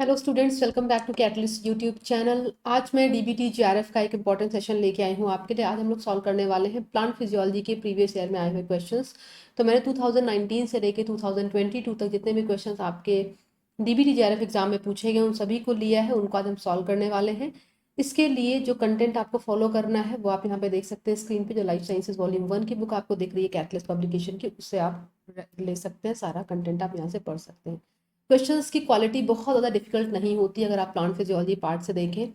Hello students, welcome back to catalyst YouTube channel. आज मैं DBT GRF का एक इंपॉर्टेंट सेशन लेके आई हूँ आपके लिए। आज हम लोग सॉल्व करने वाले हैं प्लांट फिजियोलॉजी के प्रीवियस ईयर में आए हुए क्वेश्चंस। तो मैंने 2019 से लेके 2022 तक जितने भी क्वेश्चंस आपके डीबीटी जीआरएफ एग्जाम में पूछे गए उन सभी को लिया है, उनको आज हम सॉल्व करने वाले हैं। इसके लिए जो कंटेंट आपको फॉलो करना है वो आप यहाँ पे देख सकते हैं स्क्रीन पे। जो लाइफ साइंसेज वॉल्यूम 1 की बुक आपको दिख रही है कैटलिस्ट पब्लिकेशन की, उससे आप ले सकते हैं। सारा कंटेंट आप यहाँ से पढ़ सकते हैं। क्वेश्चंस की क्वालिटी बहुत ज़्यादा डिफिकल्ट नहीं होती अगर आप प्लांट फिजियोलॉजी पार्ट से देखें।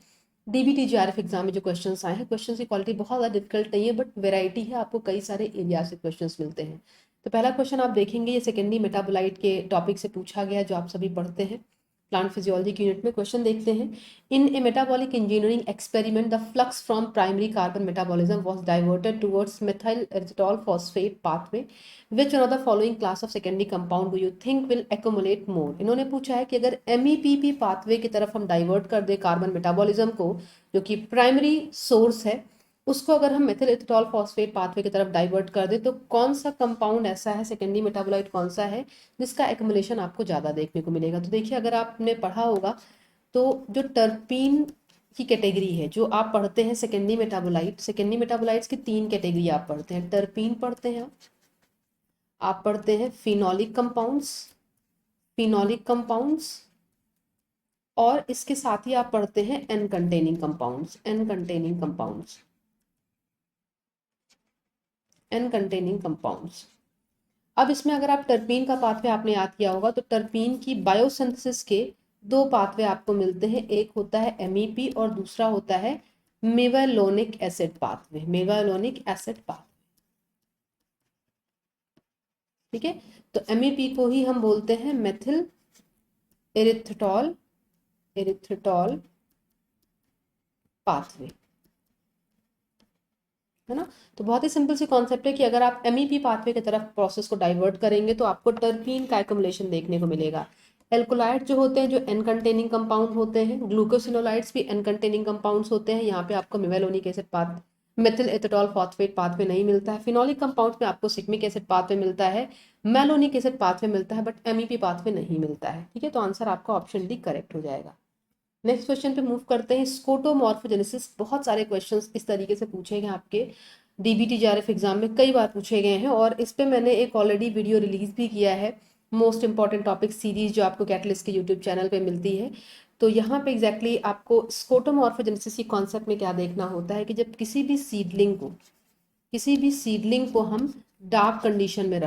डीबीटी जीआरएफ एग्जाम में जो क्वेश्चंस आए हैं, क्वेश्चंस की क्वालिटी बहुत ज़्यादा डिफिकल्ट नहीं है, बट वेराइटी है, आपको कई सारे एरिया से क्वेश्चंस मिलते हैं। तो पहला क्वेश्चन आप देखेंगे, ये सेकेंडरी मेटाबोलाइट के टॉपिक से पूछा गया जो आप सभी पढ़ते हैं प्लांट फिजियोलॉजी की यूनिट में। क्वेश्चन देखते हैं। In a metabolic engineering experiment the flux from primary carbon metabolism was diverted towards methyl erythritol phosphate pathway. Which one of the following class of secondary compound do you think will accumulate more? इन्होंने पूछा है कि अगर MEPP pathway की तरफ हम divert कर दे carbon metabolism को, जो कि प्राइमरी सोर्स है, उसको अगर हम मेथिल एथिटॉल फॉस्फेट पाथवे की तरफ डाइवर्ट कर दे तो कौन सा कंपाउंड ऐसा है, सेकेंडरी मेटाबोलाइट कौन सा है जिसका एक्युमुलेशन आपको ज़्यादा देखने को मिलेगा। तो देखिए, अगर आपने पढ़ा होगा तो जो टर्पीन की कैटेगरी है जो आप पढ़ते हैं सेकेंडरी मेटाबोलाइट्स की तीन कैटेगरी आप पढ़ते हैं। टर्पीन पढ़ते हैं, आप पढ़ते हैं फिनोलिक कंपाउंड्स, और इसके साथ ही आप पढ़ते हैं एन कंटेनिंग कंपाउंड्स। अब इसमें अगर आप टर्पीन का पाथवे आपने याद किया होगा तो टर्पीन की बायोसिंथेसिस के दो पाथवे आपको मिलते हैं। एक होता है MEP और दूसरा होता है मेवालोनिक एसिड पाथवे। ठीक है, तो MEP को ही हम बोलते हैं मेथिल एरिथ्रिटॉल पाथवे, है ना। तो बहुत ही सिंपल सी कॉन्सेप्ट है कि अगर आप MEP पाथवे की तरफ प्रोसेस को डाइवर्ट करेंगे तो आपको टर्पीन का एक्युमुलेशन देखने को मिलेगा। एल्कोलाइड जो होते हैं, जो एन कंटेनिंग कंपाउंड होते हैं, ग्लूकोसिनोलाइड्स भी एन कंटेनिंग कंपाउंड्स होते हैं। यहाँ पे आपको मेवालोनिक एसिड पाथ मेथिल एथिटॉल फॉस्फेट पाथवे नहीं मिलता है। फिनोलिक कंपाउंड्स में आपको सिग्मिक एसिड पाथवे मिलता है, मेलोनिक एसिड पाथवे मिलता है, बट MEP पाथवे नहीं मिलता है। ठीक है, तो आंसर आपका ऑप्शन डी करेक्ट हो जाएगा। नेक्स्ट क्वेश्चन पे मूव करते हैं। स्कोटोमॉर्फोजेनेसिस, बहुत सारे क्वेश्चंस इस तरीके से पूछे गए आपके डीबीटी जीआरएफ एग्जाम में, कई बार पूछे गए हैं, और इस पे मैंने एक ऑलरेडी वीडियो रिलीज भी किया है, मोस्ट इंपॉर्टेंट टॉपिक सीरीज, जो आपको कैटलिस्ट के यूट्यूब चैनल पे मिलती है। तो यहाँ पे एग्जैक्टली आपको स्कोटोमॉर्फोजेनेसिस की कॉन्सेप्ट में क्या देखना होता है कि जब किसी भी सीडलिंग को हम डार्क कंडीशन में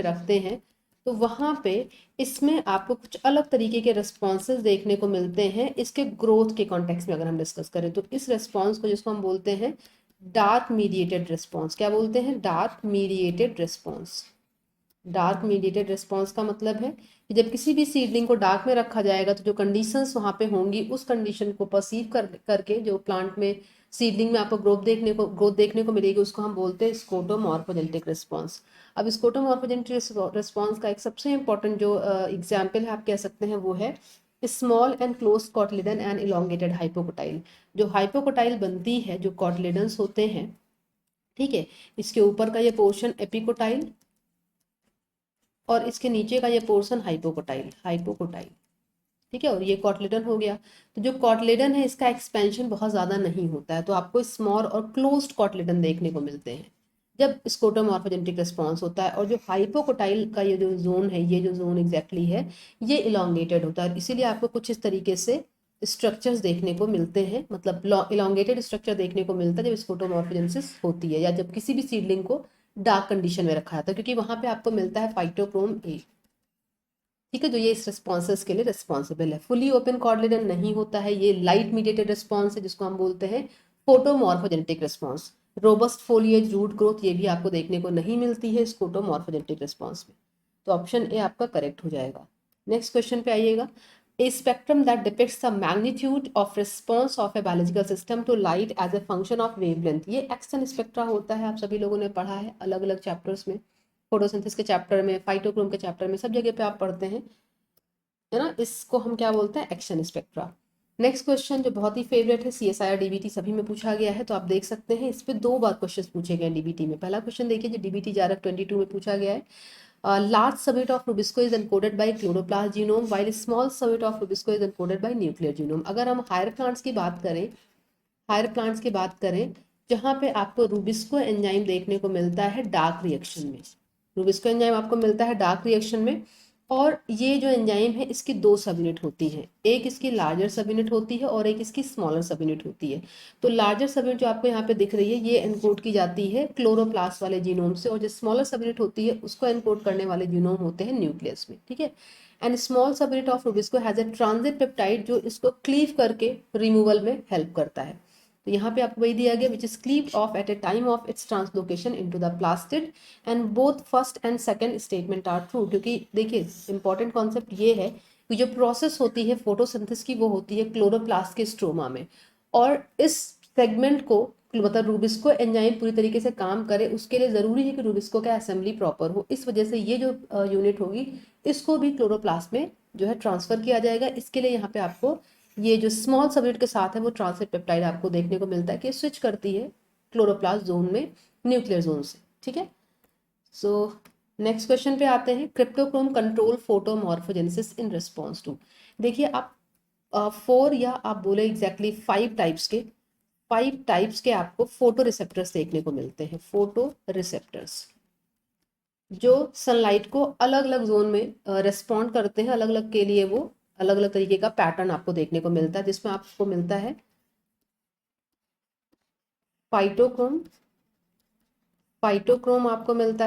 रखते हैं तो वहाँ पे इसमें आपको कुछ अलग तरीके के रिस्पॉन्सेज देखने को मिलते हैं। इसके ग्रोथ के कॉन्टेक्स्ट में अगर हम डिस्कस करें तो इस रिस्पॉन्स को, जिसको हम बोलते हैं डार्क मीडिएटेड रिस्पॉन्स, क्या बोलते हैं? डार्क मीडिएटेड रिस्पॉन्स का मतलब है कि जब किसी भी सीडलिंग को डार्क में रखा जाएगा तो जो कंडीशंस वहाँ पे होंगी उस कंडीशन को परसीव करके जो प्लांट में सीडलिंग में आपको ग्रोथ देखने को मिलेगी, उसको हम बोलते हैं स्कोटोमॉर्फोजेनेटिक रिस्पॉन्स। अब स्कोटोमॉर्फोजेनेटिक रिस्पॉन्स का एक सबसे इंपॉर्टेंट जो एग्जाम्पल है आप कह सकते हैं वो है small and close cotyledon and elongated hypocotyl. जो हाइपोकोटाइल बनती है, जो कॉटलिडन्स होते हैं, ठीक है, इसके ऊपर का ये पोर्शन एपिकोटाइल और इसके नीचे का ये पोर्शन हाइपोकोटाइल। ठीक है, और ये कॉटलिडन हो गया। तो जो कॉटलिडन है इसका एक्सपेंशन बहुत ज़्यादा नहीं होता है, तो आपको स्मॉल और क्लोज्ड कॉटलिडन देखने को मिलते हैं जब स्कोटोमॉर्फोजेनेटिक रिस्पॉन्स होता है। और जो हाइपोकोटाइल का ये जो जोन है, ये जो जोन एग्जैक्टली है, ये इलोंगेटेड होता है, इसीलिए आपको कुछ इस तरीके से स्ट्रक्चर्स देखने को मिलते हैं, मतलब इलोंगेटेड स्ट्रक्चर देखने को मिलता है जब स्कोटोमॉर्फोजेनेसिस होती है या जब किसी भी सीडलिंग को डार्क कंडीशन में रखा जाता है, क्योंकि वहां पे आपको मिलता है फाइटोक्रोम ए। ठीक है, जो ये इस रिस्पॉन्सेस के लिए रिस्पॉन्सिबल है। फुली ओपन कॉर्डलेडन नहीं होता है, ये लाइट मीडिएटेड रिस्पॉन्स है जिसको हम बोलते हैं photomorphogenetic response. Robust foliage, root growth, ये भी आपको देखने को नहीं मिलती है फोटोमॉर्फोजेनेटिक रिस्पॉन्स में। तो ऑप्शन ए आपका करेक्ट हो जाएगा। नेक्स्ट क्वेश्चन पे आइएगा। A spectrum that depicts the magnitude of response of a biological system to light as a function of wavelength, ये एक्सन स्पेक्ट्रा होता है, आप सभी लोगों ने पढ़ा है अलग अलग चैप्टर्स में, फोटोसिंथेसिस के चैप्टर में, फाइटोक्रोम के चैप्टर में, सब जगह पे आप पढ़ते हैं, है ना। इसको हम क्या बोलते हैं? Action spectra. नेक्स्ट क्वेश्चन जो बहुत ही फेवरेट है, CSIR DBT सभी में पूछा गया है, तो आप देख सकते हैं इस पे दो बार क्वेश्चन पूछे गए डीबीटी में। पहला क्वेश्चन देखिए जो डीबीटी JARF 22 में पूछा गया है, large subunit of Rubisco is encoded by chloroplast genome while small subunit of Rubisco is encoded by nuclear genome. अगर हम हायर प्लांट्स की बात करें, जहाँ पे आपको रूबिस्को एंजाइम देखने को मिलता है डार्क रिएक्शन में, रूबिस्को एंजाइम आपको मिलता है डार्क रिएक्शन में, और ये जो एंजाइम है इसकी दो सब यूनिट होती है, एक इसकी लार्जर सब यूनिट होती है और एक इसकी स्मॉलर सब यूनिट होती है। तो लार्जर सब यूनिट जो आपको यहाँ पे दिख रही है ये एनकोड की जाती है क्लोरोप्लास्ट वाले जीनोम से, और जो स्मॉलर सब यूनिट होती है उसको एनकोड करने वाले जीनोम होते हैं न्यूक्लियस में, ठीक है। एंड स्मॉल सब unit of rubisco has a transit peptide जो इसको क्लीव करके रिमूवल में हेल्प करता है। तो यहाँ पे आपको वही दिया गया which is cleaved off at a time of its translocation into the plastid, and both first and second statement are true. क्योंकि देखिए इंपॉर्टेंट कॉन्सेप्ट ये है कि जो प्रोसेस होती है फोटोसिंथेसिस की वो होती है क्लोरोप्लास्ट के स्ट्रोमा में, और इस सेगमेंट को मतलब रूबिस्को एंजाइम पूरी तरीके से काम करे उसके लिए ज़रूरी है कि रूबिस्को का असेंबली प्रॉपर हो। इस वजह से ये जो यूनिट होगी इसको भी क्लोरोप्लास्ट में जो है ट्रांसफर किया जाएगा। इसके लिए यहाँ पे आपको ये जो स्मॉल सबयूनिट के साथ है वो ट्रांसिट पेप्टाइड आपको देखने को मिलता है कि स्विच करती है क्लोरोप्लास्ट जोन में न्यूक्लियर जोन से, ठीक है। सो नेक्स्ट क्वेश्चन पे आते हैं, cryptochrome control photomorphogenesis in response to. देखिए आप 4 या आप बोले एग्जैक्टली 5 टाइप्स के आपको फोटो रिसेप्टर्स देखने को मिलते हैं। फोटो रिसेप्टर्स जो सनलाइट को अलग अलग जोन में रिस्पॉन्ड करते हैं, अलग अलग के लिए वो अलग अलग तरीके का पैटर्न आपको देखने को मिलता है, जिसमें आपको मिलता है फाइटोक्रोम आपको मिलता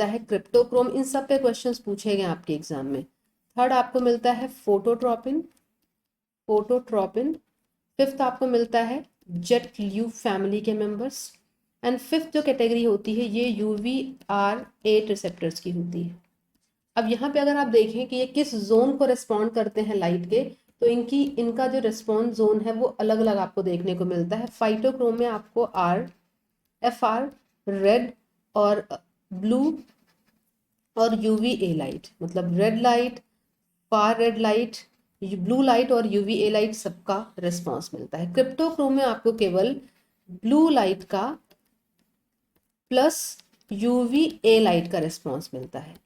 है क्रिप्टोक्रोम। इन सब पे क्वेश्चंस पूछे गए आपके एग्जाम में। थर्ड आपको मिलता है फोटोट्रोपिन। फिफ्थ आपको मिलता है जेट ल्यूब फैमिली के मेंबर्स, एंड फिफ्थ जो कैटेगरी होती है ये UVR8 रिसेप्टर्स की होती है। अब यहाँ पे अगर आप देखें कि ये किस जोन को रिस्पॉन्ड करते हैं लाइट के, तो इनका जो रिस्पॉन्स जोन है वो अलग अलग आपको देखने को मिलता है। फाइटोक्रोम में आपको FR रेड और ब्लू और UVA लाइट, मतलब red light, far red light, blue light और UVA लाइट सबका रिस्पॉन्स मिलता है। क्रिप्टोक्रोम में आपको केवल ब्लू लाइट का प्लस UVA लाइट का रिस्पॉन्स मिलता है।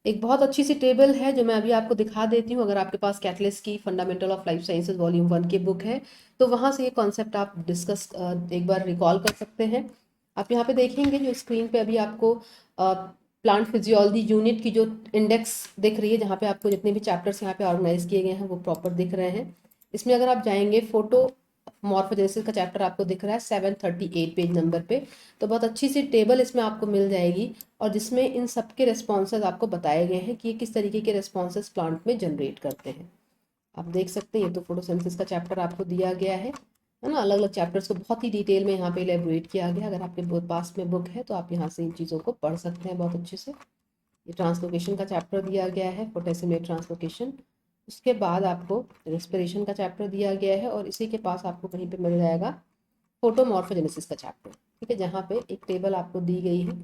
एक बहुत अच्छी सी टेबल है जो मैं अभी आपको दिखा देती हूँ। अगर आपके पास कैटलिस्ट की fundamental of life sciences volume 1 की बुक है तो वहाँ से ये कॉन्सेप्ट आप डिस्कस एक बार रिकॉल कर सकते हैं। आप यहाँ पे देखेंगे जो स्क्रीन पे अभी आपको प्लांट फिजियोलॉजी यूनिट की जो इंडेक्स दिख रही है, जहाँ पे आपको जितने भी चैप्टर्स यहाँ पे ऑर्गेनाइज किए गए हैं वो प्रॉपर दिख रहे हैं। इसमें अगर आप जाएंगे फोटो मॉर्फोजेनेसिस का चैप्टर आपको दिख रहा है 738 पेज नंबर पे, तो बहुत अच्छी सी टेबल इसमें आपको मिल जाएगी और जिसमें इन सब के रेस्पॉन्सेज आपको बताए गए हैं कि ये किस तरीके के रेस्पॉन्सेज प्लांट में जनरेट करते हैं। आप देख सकते हैं ये तो फोटोसिंथेसिस का चैप्टर आपको दिया गया है ना। अलग अलग चैप्टर्स को बहुत ही डिटेल में यहाँ पे इलेबोरेट किया गया। अगर आपके पास में बुक है तो आप यहाँ से इन चीज़ों को पढ़ सकते हैं बहुत अच्छे से। ये ट्रांसलोकेशन का चैप्टर दिया गया है, पोटेशियम ट्रांसलोकेशन। उसके बाद आपको रेस्पिरेशन का चैप्टर दिया गया है और इसी के पास आपको कहीं पे मिल जाएगा फोटोमॉर्फोजेनेसिस का चैप्टर, ठीक है, जहाँ पे एक टेबल आपको दी गई है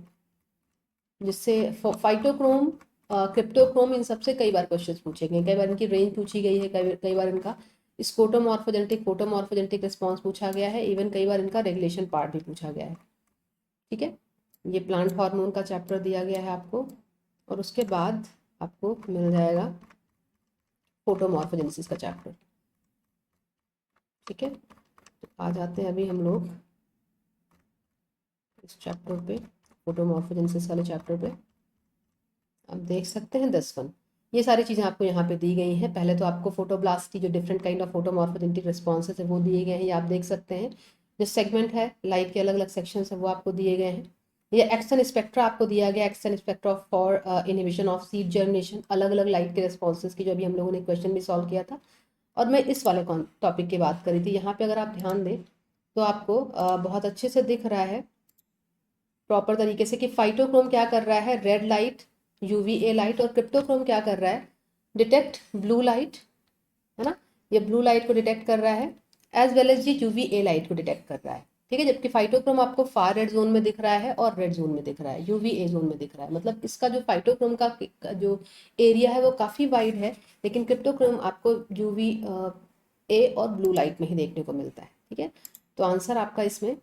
जिससे फाइटोक्रोम क्रिप्टोक्रोम इन सबसे कई बार क्वेश्चन पूछे गए। कई बार इनकी रेंज पूछी गई है, कई बार इनका फोटोमॉर्फोजेनेटिक रिस्पॉन्स पूछा गया है, इवन कई बार इनका रेगुलेशन पार्ट भी पूछा गया है, ठीक है। ये प्लांट हार्मोन का चैप्टर दिया गया है आपको और उसके बाद आपको मिल जाएगा फोटोमॉर्फोजेनेसिस का चैप्टर, ठीक है। तो आ जाते हैं अभी हम लोग इस चैप्टर पे, फोटोमॉर्फोजेनेसिस वाले चैप्टर पे। आप देख सकते हैं 10 ये सारी चीज़ें आपको यहाँ पे दी गई हैं। पहले तो आपको फोटोब्लास्ट की जो डिफरेंट काइंड ऑफ फोटोमॉर्फोजेनेटिक रिस्पॉन्सेज है वो दिए गए हैं, ये आप देख सकते हैं। जो सेगमेंट है लाइट के अलग अलग सेक्शन है वो आपको दिए गए हैं। ये एक्सन स्पेक्ट्रा आपको दिया गया, action spectra for inhibition of seed germination, अलग अलग लाइट के रिस्पॉन्सेज की जो अभी हम लोगों ने क्वेश्चन भी सॉल्व किया था। और मैं इस वाले टॉपिक की बात करी थी। यहाँ पे अगर आप ध्यान दें तो आपको बहुत अच्छे से दिख रहा है प्रॉपर तरीके से कि फाइटोक्रोम क्या कर रहा है, रेड लाइट, UVA लाइट, और क्रिप्टोक्रोम क्या कर रहा है, डिटेक्ट ब्लू लाइट, है ना, ये ब्लू लाइट को डिटेक्ट कर रहा है एज वेल एज ये UVA लाइट को डिटेक्ट कर रहा है, ठीक है। जबकि फाइटोक्रोम आपको फार रेड जोन में दिख रहा है और रेड जोन में दिख रहा है, UVA जोन में दिख रहा है। मतलब इसका जो फाइटोक्रोम का जो एरिया है वो काफ़ी वाइड है, लेकिन क्रिप्टोक्रोम आपको UVA और ब्लू लाइट में ही देखने को मिलता है, ठीक है। तो आंसर आपका इसमें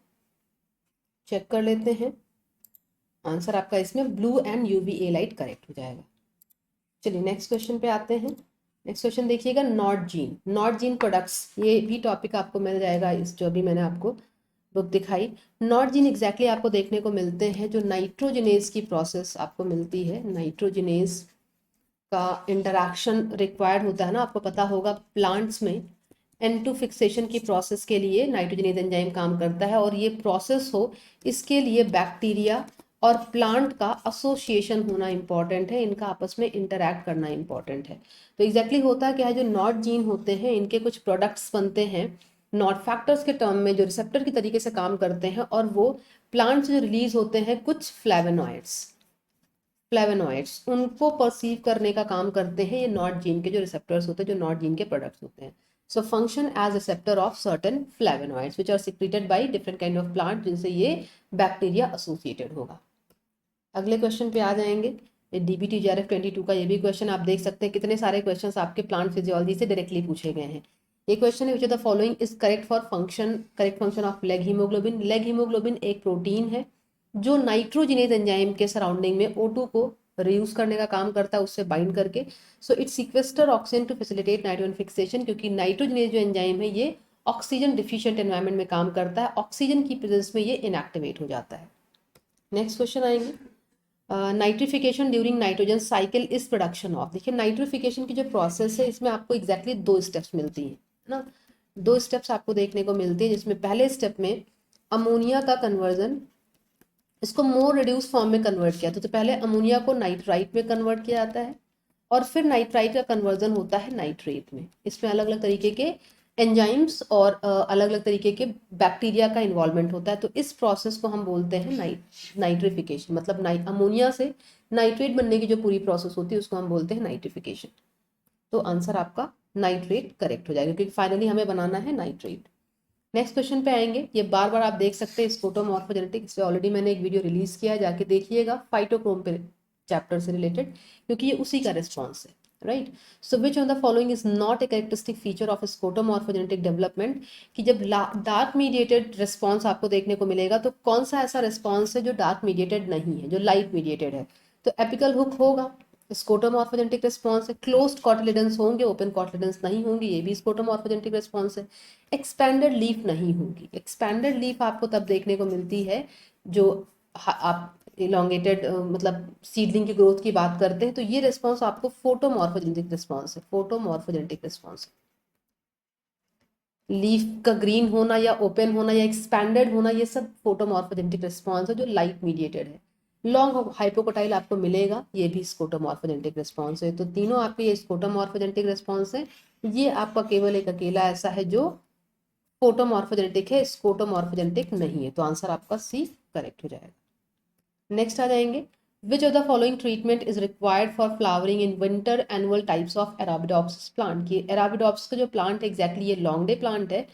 चेक कर लेते हैं। आंसर आपका इसमें blue and UVA light correct हो जाएगा। चलिए नेक्स्ट क्वेश्चन पे आते हैं। नेक्स्ट क्वेश्चन देखिएगा, not gene. Not gene products, ये भी टॉपिक आपको मिल जाएगा इस जो अभी मैंने आपको बुक दिखाई। नॉट जीन एग्जैक्टली आपको देखने को मिलते हैं जो नाइट्रोजिनेज की प्रोसेस आपको मिलती है। नाइट्रोजिनेज का इंटरैक्शन रिक्वायर्ड होता है ना, आपको पता होगा प्लांट्स में N2 फिक्सेशन की प्रोसेस के लिए नाइट्रोजनेज एंजाइम काम करता है, और ये प्रोसेस हो इसके लिए बैक्टीरिया और प्लांट का एसोसिएशन होना इंपॉर्टेंट है, इनका आपस में इंटरैक्ट करना इंपॉर्टेंट है। तो एग्जैक्टली होता क्या है, जो नॉट जीन होते हैं इनके कुछ प्रोडक्ट्स बनते हैं नॉट फैक्टर्स के टर्म में जो रिसेप्टर की तरीके से काम करते हैं, और वो प्लांट से जो रिलीज होते हैं कुछ फ्लेवेनॉइड्स उनको परसीव करने का काम करते हैं ये नॉट जीन के जो रिसेप्टर्स होते हैं, जो नॉट जीन के प्रोडक्ट्स होते हैं। So function as receptor of certain flavonoids which are secreted by different kind of plant, जिनसे ये बैक्टीरिया एसोसिएटेड होगा। अगले क्वेश्चन पे आ जाएंगे, DBT-JRF 22 का ये भी क्वेश्चन आप देख सकते हैं, कितने सारे क्वेश्चंस आपके प्लांट फिजियोलॉजी से डायरेक्टली पूछे गए हैं। ये क्वेश्चन है, विच of the following is correct for function, correct function of leg haemoglobin. Leg haemoglobin एक प्रोटीन है जो नाइट्रोजिनेज एंजाइम के सराउंडिंग में O2 को रियूज करने का काम करता है उससे बाइंड करके। So it sequester oxygen to facilitate nitrogen fixation, क्योंकि नाइट्रोजिनेज जो एंजाइम है ये ऑक्सीजन डिफिशिएंट एनवायरनमेंट में काम करता है, ऑक्सीजन की प्रेजेंस में ये इनएक्टिवेट हो जाता है। नेक्स्ट क्वेश्चन आएंगे, nitrification during nitrogen cycle is production of. देखिए नाइट्रिफिकेशन की जो प्रोसेस है इसमें आपको एग्जैक्टली दो स्टेप्स मिलती हैं, है ना। दो स्टेप्स आपको देखने को मिलती है, जिसमें पहले स्टेप में अमोनिया का कन्वर्जन, इसको मोर रिड्यूस फॉर्म में कन्वर्ट किया तो पहले अमोनिया को नाइट्राइट में कन्वर्ट किया जाता है, और फिर नाइट्राइट का कन्वर्जन होता है नाइट्रेट में। इसमें अलग अलग तरीके के एंजाइम्स और अलग अलग तरीके के बैक्टीरिया का इन्वॉल्वमेंट होता है। तो इस प्रोसेस को हम बोलते हैं नाइट्रिफिकेशन, मतलब अमोनिया से नाइट्रेट बनने की जो पूरी प्रोसेस होती है उसको हम बोलते हैं नाइट्रिफिकेशन। तो आंसर आपका नाइट्रेट करेक्ट हो जाएगा, क्योंकि फाइनली हमें बनाना है नाइट्रेट। नेक्स्ट क्वेश्चन पे आएंगे, ये बार बार आप देख सकते हैं स्कोटोमॉर्फोजेनेटिक, इस पे ऑलरेडी मैंने एक वीडियो रिलीज किया है, जाके देखिएगा फाइटोक्रोम पे चैप्टर से रिलेटेड, क्योंकि ये उसी का रिस्पॉन्स है, right. So which of the following is not a characteristic feature of skotomorphogenetic development, कि जब डार्क मीडिएटेड रिस्पॉन्स आपको देखने को मिलेगा तो कौन सा ऐसा रिस्पॉन्स है जो डार्क मीडिएटेड नहीं है, जो लाइट मीडिएटेड है। तो एपिकल हुक होगा, स्कोटोमॉर्फोजेनेटिक रिस्पॉन्स है। क्लोज्ड कॉटिलेडन्स होंगे, ओपन कॉटिलेडन्स नहीं होंगी, ये भी स्कोटोमॉर्फोजेनेटिक रिस्पॉन्स है। एक्सपैंडेड लीफ नहीं होगी, एक्सपैंडेड लीफ आपको तब देखने को मिलती है जो आप इलोंगेटेड मतलब सीडलिंग की ग्रोथ की बात करते हैं, तो ये रिस्पॉन्स आपको फोटोमॉर्फोजेनेटिक रिस्पॉन्स है, फोटोमॉर्फोजेनेटिक रिस्पॉन्स। लीफ का ग्रीन होना या ओपन होना या एक्सपैंडेड होना, ये सब फोटोमॉर्फोजेनेटिक रिस्पॉन्स है जो लाइट मीडिएटेड है। लॉन्ग हाइपोकोटाइल आपको मिलेगा, ये भी स्कोटोमॉर्फोजेनेटिक रिस्पॉन्स है। तो तीनों आपके ये स्कोटोमॉर्फोजेनेटिक रिस्पॉन्स है, ये आपका केवल एक अकेला ऐसा है जो फोटोमॉर्फोजेनेटिक है, स्कोटोमॉर्फोजेनेटिक नहीं है। तो आंसर आपका सी करेक्ट हो जाएगा। नेक्स्ट आ जाएंगे, विच of the following treatment is required for flowering in winter annual types of Arabidopsis plant. की एराबिडोप्सिस का जो प्लांट है एग्जैक्टली ये लॉन्ग डे प्लांट है।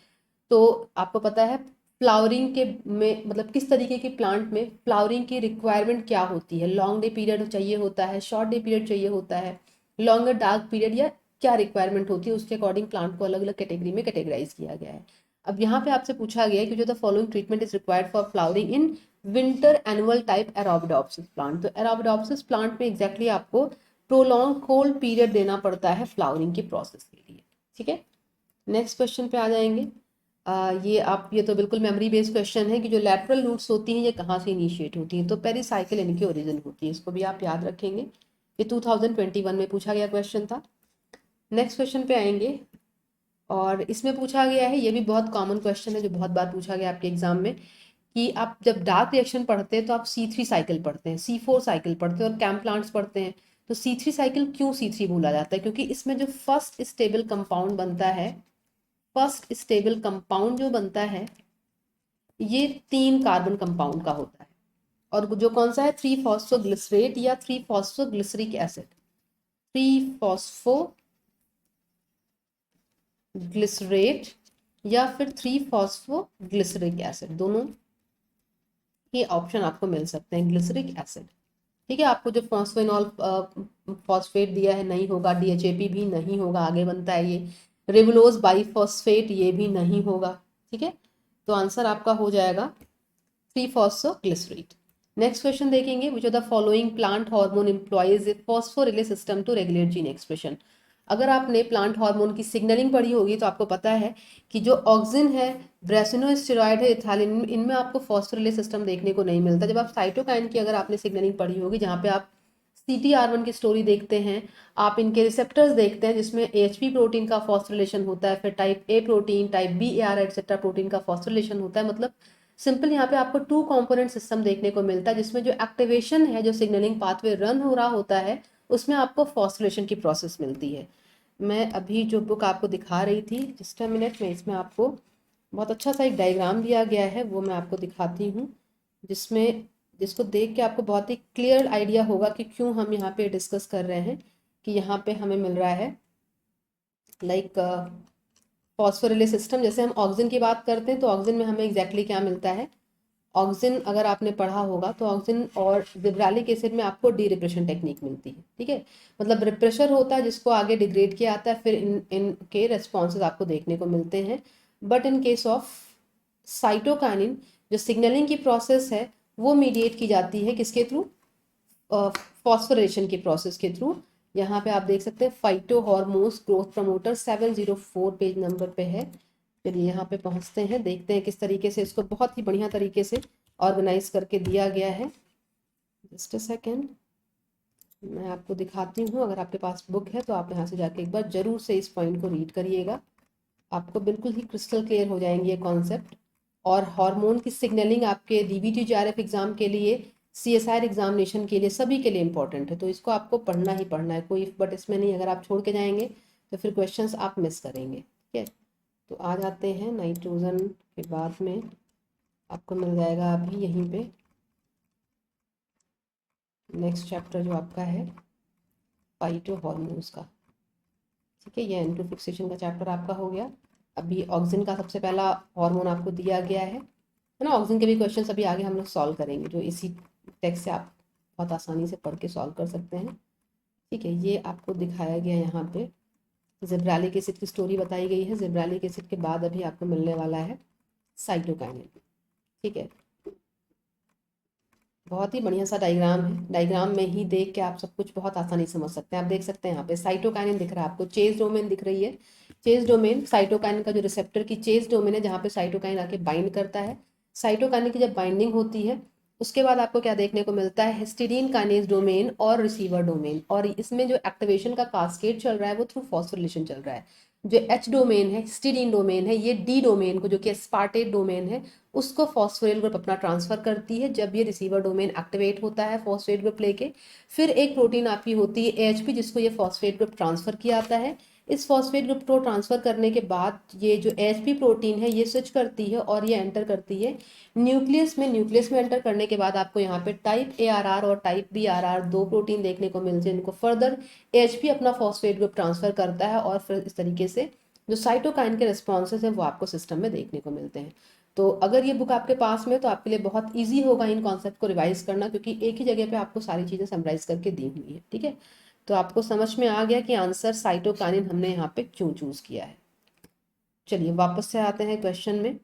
तो आपको पता है फ्लावरिंग के में मतलब किस तरीके के प्लांट में फ्लावरिंग की रिक्वायरमेंट क्या होती है, लॉन्ग डे पीरियड चाहिए होता है, शॉर्ट डे पीरियड चाहिए होता है, लॉन्गर डार्क पीरियड, या क्या रिक्वायरमेंट होती है, उसके अकॉर्डिंग प्लांट को अलग अलग कैटेगरी में कैटेगराइज किया गया है। अब यहाँ पे आपसे पूछा गया है कि जो the following treatment is required for flowering in winter annual type Arabidopsis plant. तो एराबिडोप्सिस प्लांट में एग्जैक्टली आपको प्रोलॉन्ग कोल्ड पीरियड देना पड़ता है फ्लावरिंग की प्रोसेस के लिए, ठीक है। नेक्स्ट क्वेश्चन पे आ जाएंगे, ये तो बिल्कुल मेमोरी बेस्ड क्वेश्चन है कि जो लैटरल रूट्स होती हैं ये कहाँ से इनिशिएट होती हैं। तो पेरिसाइकिल इनकी ओरिजिन होती है, इसको भी आप याद रखेंगे, ये 2021 में पूछा गया क्वेश्चन था। नेक्स्ट क्वेश्चन पे आएंगे, और इसमें पूछा गया है, ये भी बहुत कॉमन क्वेश्चन है जो बहुत बार पूछा गया आपके एग्जाम में, कि आप जब डार्क रिएक्शन पढ़ते हैं तो आप C3 साइकिल पढ़ते हैं, C4 साइकिल पढ़ते हैं और कैम प्लांट्स पढ़ते हैं। तो C3 साइकिल क्यों C3 बोला जाता है, क्योंकि इसमें जो फर्स्ट स्टेबल कंपाउंड बनता है, फर्स्ट स्टेबल कंपाउंड जो बनता है ये 3 कार्बन कंपाउंड का होता है, और जो कौन सा है 3-फॉस्फोग्लिसरेट या 3-फॉस्फोग्लिसरिक एसिड, 3-फॉस्फोग्लिसरेट या फिर 3-फॉस्फोग्लिसरिक एसिड, दोनों ये ऑप्शन आपको मिल सकते हैं, ग्लिसरिक एसिड, ठीक है। आपको जो फॉस्फेनॉल फॉस्फेट दिया है नहीं होगा, DHAP भी नहीं होगा, आगे बनता है ये रिबुलोज बाइफॉस्फेट, ये भी नहीं होगा, ठीक है। तो आंसर आपका हो जाएगा 3-फॉस्फोग्लिसरेट। नेक्स्ट क्वेश्चन देखेंगे, which of the following plant hormone employs a phosphorelay system to regulate gene expression. अगर आपने प्लांट हार्मोन की सिग्नलिंग पढ़ी होगी तो आपको पता है कि जो ऑक्सिन है, ब्रेसिनोस्टेरॉइड है, इथालिन, इनमें आपको फॉस्फोरिले सिस्टम देखने को नहीं मिलता। जब आप साइटोकाइन की अगर आपने सिग्नलिंग पढ़ी होगी, जहाँ पे आप CTR1 की स्टोरी देखते हैं, आप इनके रिसेप्टर्स देखते हैं जिसमें AHP प्रोटीन का फॉस्फोरिलेशन होता है, फिर type A protein, type B AR etcetera protein का फॉस्फोरिलेशन होता है। मतलब सिंपल यहाँ पे आपको 2 कंपोनेंट सिस्टम देखने को मिलता है, जिसमें जो एक्टिवेशन है, जो सिग्नलिंग पाथवे रन हो रहा होता है, उसमें आपको फॉस्फोरिलेशन की प्रोसेस मिलती है। मैं अभी जो बुक आपको दिखा रही थी, जस्ट अ मिनट में, इसमें आपको बहुत अच्छा सा एक डायग्राम दिया गया है, वो मैं आपको दिखाती हूँ, जिसको देख के आपको बहुत ही क्लियर आइडिया होगा कि क्यों हम यहाँ पे डिस्कस कर रहे हैं कि यहाँ पे हमें मिल रहा है लाइक फॉस्फोरिले सिस्टम। जैसे हम ऑक्सिन की बात करते हैं तो ऑक्सिन में हमें एग्जैक्टली क्या मिलता है। ऑक्सिन अगर आपने पढ़ा होगा तो ऑक्सिन और जिब्रालिक एसिड में आपको डी रिप्रेशन टेक्निक मिलती है, ठीक है। मतलब रिप्रेशर होता है जिसको आगे डिग्रेड किया जाता है, फिर इनके रेस्पॉन्सेज आपको देखने को मिलते हैं। But in case of cytokinin, जो सिग्नलिंग की प्रोसेस है वो मीडिएट की जाती है किसके थ्रू, फॉस्फोरेशन की प्रोसेस के थ्रू। यहाँ पे आप देख सकते हैं phyto hormones growth promoter 704 page number पे है। चलिए यहाँ पे पहुँचते हैं, देखते हैं किस तरीके से इसको बहुत ही बढ़िया तरीके से ऑर्गेनाइज करके दिया गया है। जस्ट अ सेकेंड, मैं आपको दिखाती हूँ। अगर आपके पास बुक है तो आप यहाँ से जाके एक बार जरूर से इस पॉइंट को रीड करिएगा, आपको बिल्कुल ही क्रिस्टल क्लियर हो जाएंगे ये कॉन्सेप्ट। और हार्मोन की सिग्नलिंग आपके DBT JRF एग्जाम के लिए, CSIR एग्जामिनेशन के लिए, सभी के लिए इंपॉर्टेंट है, तो इसको आपको पढ़ना ही पढ़ना है, कोई इफ बट इसमें नहीं। अगर आप छोड़ के जाएंगे तो फिर क्वेश्चंस आप मिस करेंगे, ठीक है। तो आ जाते हैं नाइट्रोजन के बाद में, आपको मिल जाएगा अभी यहीं पे नेक्स्ट चैप्टर जो आपका है फाइटो हॉर्मोन्स का, ठीक है। ये एंट्रो फिक्सेशन का चैप्टर आपका हो गया। अभी ऑक्सिन का सबसे पहला हार्मोन आपको दिया गया है ना। ऑक्सिन के भी क्वेश्चंस अभी आगे हम लोग सॉल्व करेंगे, जो इसी टेक्स्ट से आप बहुत आसानी से पढ़ के सॉल्व कर सकते हैं, ठीक है। ये आपको दिखाया गया यहाँ पे जिब्रालिक एसिड की स्टोरी बताई गई है। जिब्रालिक एसिड के बाद अभी आपको मिलने वाला है साइटोकाइनिन, ठीक है। बहुत ही बढ़िया सा डायग्राम है, डायग्राम में ही देख के आप सब कुछ बहुत आसानी से समझ सकते हैं। आप देख सकते हैं यहाँ पे साइटोकाइनिन दिख रहा है आपको, चेज डोमेन दिख रही है। चेज डोमेन साइटोकाइनिन का जो रिसेप्टर की चेज डोमेन है, जहाँ पे साइटोकाइन आके बाइंड करता है। साइटोकाइनिन की जब बाइंडिंग होती है उसके बाद आपको क्या देखने को मिलता है, हिस्टिडीन काइनेज डोमेन और रिसीवर डोमेन। और इसमें जो एक्टिवेशन का कास्केड चल रहा है वो थ्रू फॉस्फोरिलेशन चल रहा है। जो H डोमेन है, हिस्टिडीन डोमेन है, ये D डोमेन को, जो कि एस्पार्टेट डोमेन है, उसको फॉस्फोरिल ग्रुप अपना ट्रांसफर करती है। जब ये रिसीवर डोमेन एक्टिवेट होता है फॉस्फेट ग्रुप लेके, फिर एक प्रोटीन आपकी होती है AHP, जिसको ये फॉस्फेट ग्रुप ट्रांसफर किया जाता है। इस फॉस्फेट ग्रुप को ट्रांसफर करने के बाद ये जो AHP प्रोटीन है ये स्विच करती है और ये एंटर करती है न्यूक्लियस में। न्यूक्लियस में एंटर करने के बाद आपको यहाँ पे टाइप ARR और टाइप BRR दो प्रोटीन देखने को मिलते हैं, इनको फर्दर AHP अपना फॉस्फेट ग्रुप ट्रांसफर करता है, और फिर इस तरीके से जो साइटोकाइन के रिस्पॉन्सेज हैं वो आपको सिस्टम में देखने को मिलते हैं। तो अगर ये बुक आपके पास में तो आपके लिए बहुत इजी होगा इन कॉन्सेप्ट को रिवाइज करना, क्योंकि एक ही जगह पे आपको सारी चीज़ें समराइज करके दी हुई है, ठीक है। तो आपको समझ में आ गया कि आंसर साइटोकाइनिन हमने यहाँ पे क्यों चूज किया है। चलिए वापस से आते हैं क्वेश्चन में।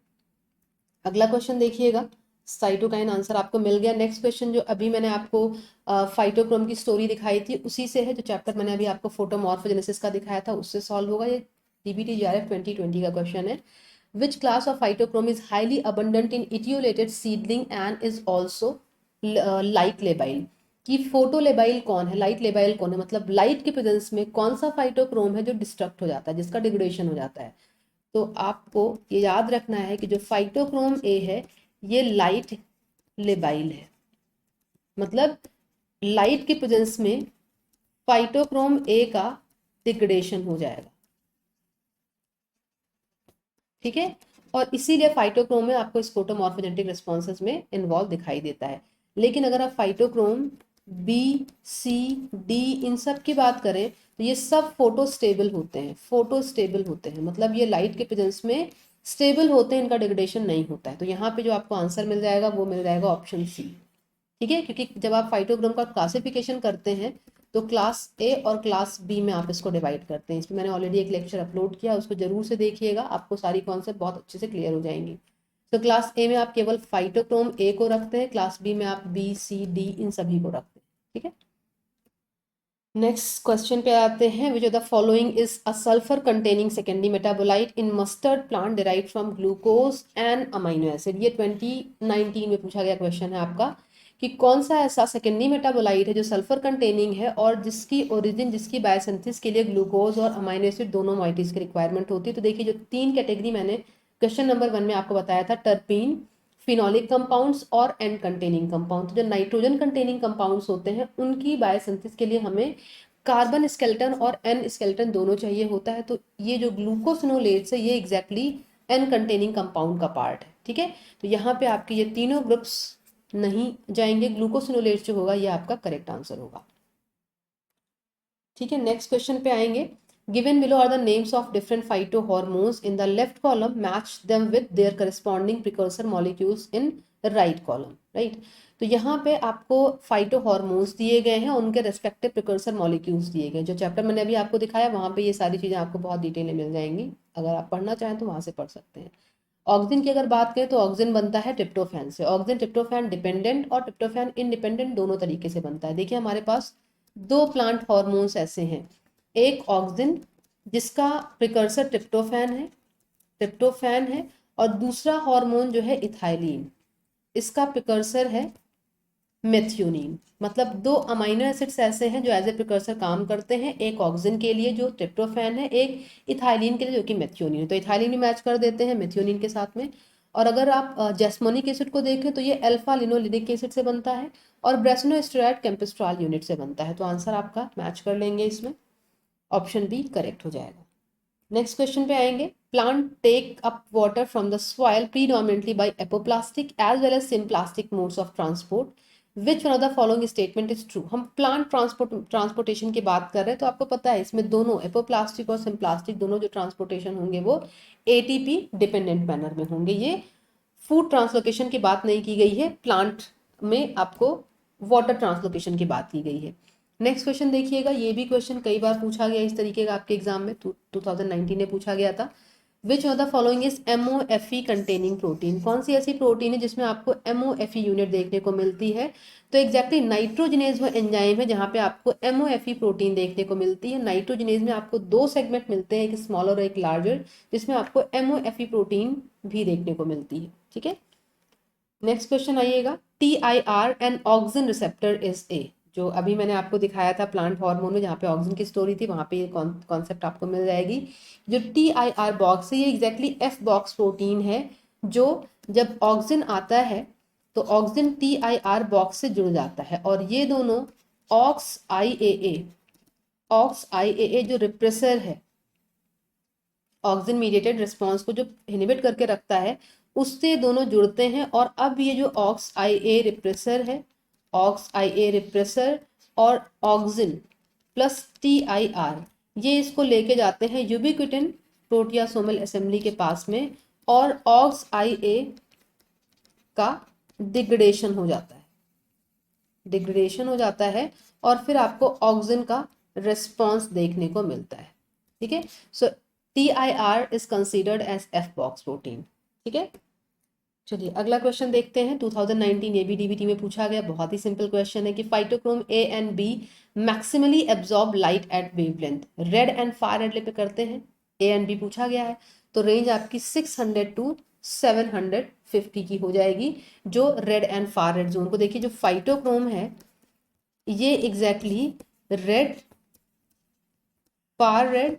अगला क्वेश्चन देखिएगा, साइटोकाइन आंसर आपको मिल गया। नेक्स्ट क्वेश्चन जो अभी मैंने आपको फाइटोक्रोम की स्टोरी दिखाई थी उसी से है, जो चैप्टर मैंने अभी आपको फोटोमॉर्फोजेनेसिस का दिखाया था उससे सॉल्व होगा। ये DBT JRF 2020 का क्वेश्चन है। Which class of phytochrome is highly abundant in etiolated seedling and is also light labile? कि फोटो लेबाइल कौन है, लाइट लेबाइल कौन है, मतलब लाइट के प्रेजेंस में कौन सा फाइटोक्रोम है जो डिस्ट्रक्ट हो जाता है, जिसका डिग्रेडेशन हो जाता है। तो आपको ये याद रखना है कि जो फाइटोक्रोम ए है ये लाइट लेबाइल है, मतलब लाइट के प्रेजेंस में फाइटोक्रोम ए का डिग्रेडेशन हो जाएगा, ठीक है। और इसीलिए फाइटोक्रोम में आपको इस फोटोमॉर्फोजेनेटिक रिस्पॉन्सेज में इन्वॉल्व दिखाई देता है। लेकिन अगर आप फाइटोक्रोम बी, सी, डी इन सब की बात करें तो ये सब फोटो स्टेबल होते हैं, फोटो स्टेबल होते हैं, मतलब ये लाइट के प्रेजेंस में स्टेबल होते हैं, इनका डिग्रेडेशन नहीं होता है। तो यहाँ पे जो आपको आंसर मिल जाएगा वो मिल जाएगा ऑप्शन सी, ठीक है। क्योंकि जब आप फाइटोग्राम का क्लासिफिकेशन करते हैं तो क्लास ए और क्लास बी में आप इसको डिवाइड करते हैं। इसमें मैंने ऑलरेडी एक लेक्चर अपलोड किया, उसको जरूर से देखिएगा, आपको सारी कॉन्सेप्ट बहुत अच्छे से क्लियर हो जाएंगी। तो क्लास ए में आप केवल फाइटोक्रोम ए को रखते हैं, क्लास बी में आप बी सी डी इन सभी को रखते हैं, ठीक है। नेक्स्ट क्वेश्चन पे आते हैं, विच of the following is a sulphur containing secondary metabolite in mustard plant derived from glucose and amino acid. ये 2019 में पूछा गया क्वेश्चन है आपका कि कौन सा ऐसा सेकेंडरी मेटाबोलाइट है जो सल्फर कंटेनिंग है और जिसकी ओरिजिन, जिसकी बायोसिंथेसिस के लिए ग्लूकोज और अमाइनो एसिड दोनों मॉइटीज की रिक्वायरमेंट होती है। तो देखिए जो 3 कैटेगरी मैंने क्वेश्चन नंबर 1 में आपको बताया था, टर्पीन, फिनोलिक कंपाउंड्स और एन कंटेनिंग कंपाउंड। जो नाइट्रोजन कंटेनिंग कंपाउंड्स होते हैं उनकी बायोसिंथेसिस के लिए हमें कार्बन स्केलेटन और एन स्केलेटन दोनों चाहिए होता है। तो ये जो ग्लूकोसिनोलेट्स है ये एग्जैक्टली एन कंटेनिंग कंपाउंड का पार्ट है, ठीक है। तो यहाँ पे आपके ये तीनों ग्रुप्स नहीं जाएंगे, ग्लूकोसिनोलेट्स जो होगा ये आपका करेक्ट आंसर होगा, ठीक है। नेक्स्ट क्वेश्चन पे आएंगे, given below are the names of different phytohormones in the left column, match them with their corresponding precursor molecules in the right column, right। तो यहाँ पे आपको फाइटोहॉर्मोन्स दिए गए हैं, उनके रेस्पेक्टिव प्रिकर्सर मॉलिक्यूल्स दिए गए। जो चैप्टर मैंने अभी आपको दिखाया वहाँ पे ये सारी चीज़ें आपको बहुत डिटेल में मिल जाएंगी, अगर आप पढ़ना चाहें तो वहाँ से पढ़ सकते हैं। ऑक्सिन की अगर बात करें तो ऑक्सिन बनता है ट्रिप्टोफैन से। ऑक्सिन ट्रिप्टोफैन डिपेंडेंट और ट्रिप्टोफैन इंडिपेंडेंट दोनों तरीके से बनता है। देखिए हमारे पास 2 प्लांट हॉर्मोन्स ऐसे हैं, एक ऑक्सिन जिसका प्रिकर्सर ट्रिप्टोफैन है और दूसरा हार्मोन जो है इथाइलिन, इसका प्रिकर्सर है मेथियोनिन। मतलब 2 अमाइनो एसिड्स ऐसे हैं जो एज ए प्रिकर्सर काम करते हैं, एक ऑक्सिन के लिए जो ट्रिप्टोफैन है, एक इथाइलिन के लिए जो कि मेथियोनिन है। तो इथाइलिन भी मैच कर देते हैं मेथियोनिन के साथ में। और अगर आप जैस्मोनिक एसिड को देखें तो ये अल्फा लिनोलिनिक एसिड से बनता है और ब्रेसनोस्टेरॉइड कैम्पिस्ट्रॉल यूनिट से बनता है। तो आंसर आपका मैच कर लेंगे इसमें, ऑप्शन बी करेक्ट हो जाएगा। नेक्स्ट क्वेश्चन पे आएंगे, plant take up water from the soil predominantly by apoplastic as well as symplastic modes of transport, which one of the following statement is true. हम plant transportation की बात कर रहे हैं तो आपको पता है इसमें दोनों एपोप्लास्टिक और सिम्प्लास्टिक दोनों जो ट्रांसपोर्टेशन होंगे वो एटीपी डिपेंडेंट मैनर में होंगे। ये फूड ट्रांसलोकेशन की बात नहीं की गई है, प्लांट में आपको वाटर ट्रांसलोकेशन की बात की गई है। नेक्स्ट क्वेश्चन देखिएगा, ये भी क्वेश्चन कई बार पूछा गया इस तरीके का आपके एग्जाम में, 2019 में पूछा गया था। विच of the following is MOFE containing protein. कौन सी ऐसी प्रोटीन है जिसमें आपको MOFE यूनिट देखने को मिलती है। तो एग्जैक्टली नाइट्रोजिनेज वो एंजाइम है जहाँ पे आपको MOFE प्रोटीन देखने को मिलती है। नाइट्रोजिनेज में आपको 2 सेगमेंट मिलते हैं, एक स्मॉलर और एक लार्जर, जिसमें आपको MOFE प्रोटीन भी देखने को मिलती है, ठीक है। नेक्स्ट क्वेश्चन आइएगा, TIR and auxin receptor is a. जो अभी मैंने आपको दिखाया था प्लांट हार्मोन में जहाँ पे ऑक्सिन की स्टोरी थी, वहाँ पे ये कॉन्सेप्ट आपको मिल जाएगी। जो TIR बॉक्स है ये एग्जैक्टली F बॉक्स प्रोटीन है, जो जब ऑक्सिन आता है तो ऑक्सिन TIR बॉक्स से जुड़ जाता है और ये दोनों ऑक्स IAA जो रिप्रेसर है, ऑक्सिन मीडिएटेड रिस्पॉन्स को जो इनहिबिट करके रखता है, उससे दोनों जुड़ते हैं। और अब ये जो ऑक्स IA रिप्रेसर है, ऑक्स IA रिप्रेसर और ऑक्सिन प्लस TIR, ये इसको लेके जाते हैं यूबिक्विटिन प्रोटियासोमल असेंबली के पास में और ऑक्स IA का डिग्रेडेशन हो जाता है और फिर आपको ऑक्सिन का रिस्पॉन्स देखने को मिलता है, ठीक है। So TIR is considered as F box protein, ठीक है। चलिए अगला क्वेश्चन देखते हैं, 2019 ABDBT में पूछा गया, बहुत ही सिंपल क्वेश्चन है कि phytochrome A and B maximally absorb light at wavelength, red and far red पे करते हैं, A एंड B पूछा गया है। तो रेंज आपकी 600 to 750 की हो जाएगी जो red and far red zone को। देखिए जो फाइटोक्रोम है ये exactly red, far red,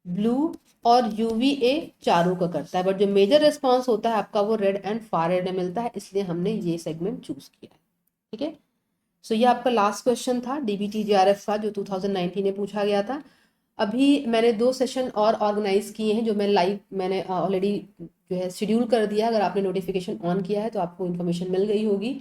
blue और UVA चारों का करता है, बट जो मेजर रिस्पॉन्स होता है आपका वो रेड एंड फार रेड में मिलता है, इसलिए हमने ये सेगमेंट चूज किया है, ठीक है। सो ये आपका लास्ट क्वेश्चन था DBT JRF का जो 2019 में पूछा गया था। अभी मैंने 2 सेशन और ऑर्गेनाइज किए हैं जो मैंने ऑलरेडी जो है शेड्यूल कर दिया। अगर आपने नोटिफिकेशन ऑन किया है तो आपको इन्फॉर्मेशन मिल गई होगी।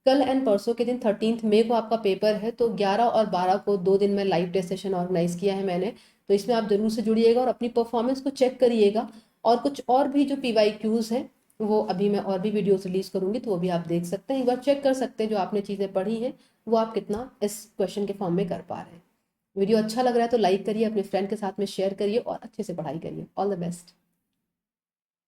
कल एंड परसों के दिन 13 मई को आपका पेपर है, तो 11 और 12 को 2 दिन में लाइव टेस्ट सेशन ऑर्गेनाइज किया है मैंने। तो इसमें आप जरूर से जुड़िएगा और अपनी परफॉर्मेंस को चेक करिएगा। और कुछ और भी जो PYQs है वो अभी मैं और भी वीडियोस रिलीज करूंगी, तो वो भी आप देख सकते हैं, एक बार चेक कर सकते हैं जो आपने चीज़ें पढ़ी हैं वो आप कितना इस क्वेश्चन के फॉर्म में कर पा रहे हैं। वीडियो अच्छा लग रहा है तो लाइक करिए, अपने फ्रेंड के साथ में शेयर करिए और अच्छे से पढ़ाई करिए। All the best.